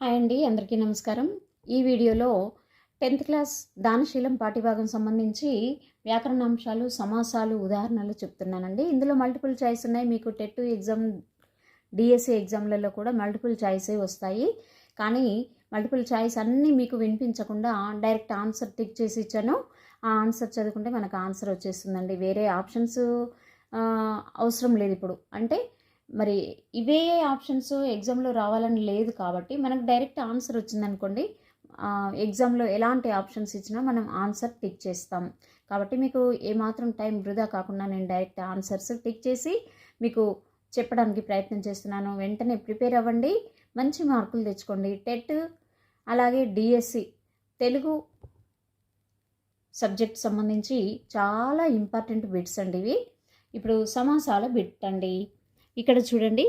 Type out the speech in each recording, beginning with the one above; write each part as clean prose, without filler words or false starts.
Hi అండి, అందరికీ నమస్కారం. ఈ వీడియోలో 10th క్లాస్ దానశీలం పాఠ్యభాగం సంబంధించి వ్యాకరణాంశాలు, సమాసాలు, ఉదాహరణలు చెప్తున్నానండి. ఇందులో మల్టిపుల్ చాయిస్ ఉన్నాయి. మీకు టెట్ ఎగ్జామ్, డిఎస్సి ఎగ్జామ్లలో కూడా మల్టిపుల్ చాయిసే వస్తాయి. కానీ మల్టిపుల్ చాయిస్ అన్నీ మీకు వినిపించకుండా డైరెక్ట్ ఆన్సర్ టిక్ చేసి ఇచ్చాను. ఆ ఆన్సర్ చదువుకుంటే మనకు ఆన్సర్ వచ్చేస్తుందండి. వేరే ఆప్షన్స్ అవసరం లేదు ఇప్పుడు. అంటే మరి ఇవే ఆప్షన్స్ ఎగ్జామ్లో రావాలని లేదు కాబట్టి మనకు డైరెక్ట్ ఆన్సర్ వచ్చిందనుకోండి, ఎగ్జామ్లో ఎలాంటి ఆప్షన్స్ ఇచ్చినా మనం ఆన్సర్ టిక్ చేస్తాం. కాబట్టి మీకు ఏమాత్రం టైం వృధా కాకుండా నేను డైరెక్ట్ ఆన్సర్స్ టిక్ చేసి మీకు చెప్పడానికి ప్రయత్నం చేస్తున్నాను. వెంటనే ప్రిపేర్ అవ్వండి, మంచి మార్కులు తెచ్చుకోండి. టెట్ అలాగే డిఎస్సి తెలుగు సబ్జెక్ట్ సంబంధించి చాలా ఇంపార్టెంట్ బిట్స్ అండి ఇవి. ఇప్పుడు సమాసాల బిట్ అండి. ఇక్కడ చూడండి,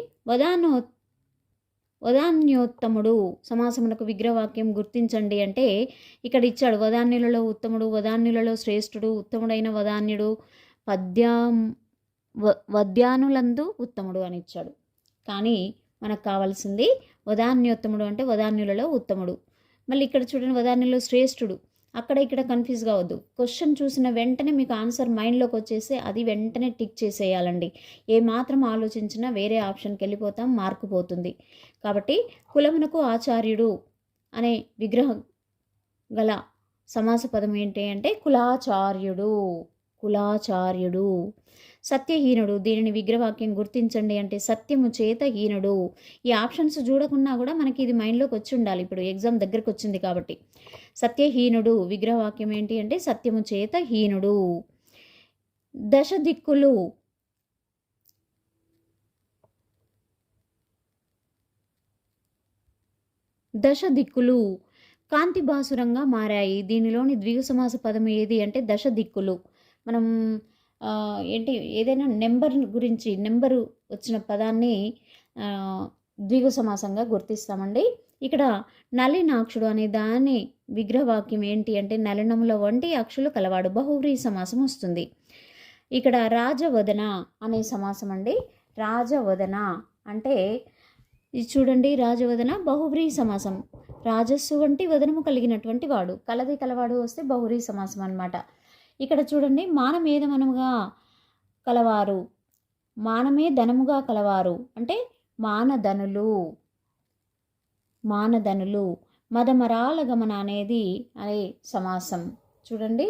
వదాన్యోత్తముడు సమాసమునకు విగ్రహవాక్యం గుర్తించండి అంటే ఇక్కడ ఇచ్చాడు. వదాన్యులలో ఉత్తముడు, వదాన్యులలో శ్రేష్ఠుడు, ఉత్తముడైన వదాన్యుడు, వద్యానులందు ఉత్తముడు అని ఇచ్చాడు. కానీ మనకు కావాల్సింది వదాన్యోత్తముడు అంటే వదాన్యులలో ఉత్తముడు. మళ్ళీ ఇక్కడ చూడండి, వదాన్యులలో శ్రేష్ఠుడు. అక్కడ ఇక్కడ కన్ఫ్యూజ్ కావద్దు. క్వశ్చన్ చూసిన వెంటనే మీకు ఆన్సర్ మైండ్లోకి వచ్చేసి అది వెంటనే టిక్ చేసేయాలండి. ఏమాత్రం ఆలోచించినా వేరే ఆప్షన్కి వెళ్ళిపోతాం, మార్కు పోతుంది. కాబట్టి కులమునకు ఆచార్యుడు అనే విగ్రహం గల సమాస పదం ఏంటి అంటే కులాచార్యుడు. కులాచార్యుడు. సత్యహీనుడు, దీనిని విగ్రహవాక్యం గుర్తించండి అంటే సత్యము చేత హీనుడు. ఈ ఆప్షన్స్ చూడకుండా కూడా మనకి ఇది మైండ్లోకి వచ్చి ఉండాలి. ఇప్పుడు ఎగ్జామ్ దగ్గరకు వచ్చింది కాబట్టి. సత్యహీనుడు విగ్రహవాక్యం ఏంటి అంటే సత్యము చేత హీనుడు. దశ దిక్కులు, దశ దిక్కులు కాంతి బాసురంగా మారాయి. దీనిలోని ద్విగు సమాస పదం ఏది అంటే దశ దిక్కులు. మనం ఏంటి ఏదైనా నెంబర్ గురించి, నెంబరు వచ్చిన పదాన్ని ద్విగు సమాసంగా గుర్తిస్తామండి. ఇక్కడ నలినాక్షుడు అనే దాని విగ్రహవాక్యం ఏంటి అంటే నలినముల వంటి అక్షులు కలవాడు. బహువ్రీహి సమాసం వస్తుంది. ఇక్కడ రాజవదన అనే సమాసం అండి. రాజవదన అంటే ఇది చూడండి, రాజవదన బహువ్రీహి సమాసం. రాజస్సు వంటి వదనము కలిగినటువంటి వాడు. కలది కలవాడు వస్తే బహువ్రీహి సమాసం అన్నమాట. ఇక్కడ చూడండి, మానమే ధనముగా కలవారు, మానమే ధనముగా కలవారు అంటే మానధనులు. మానధనులు. మదమరాల గమన అనేది అనే సమాసం. చూడండి,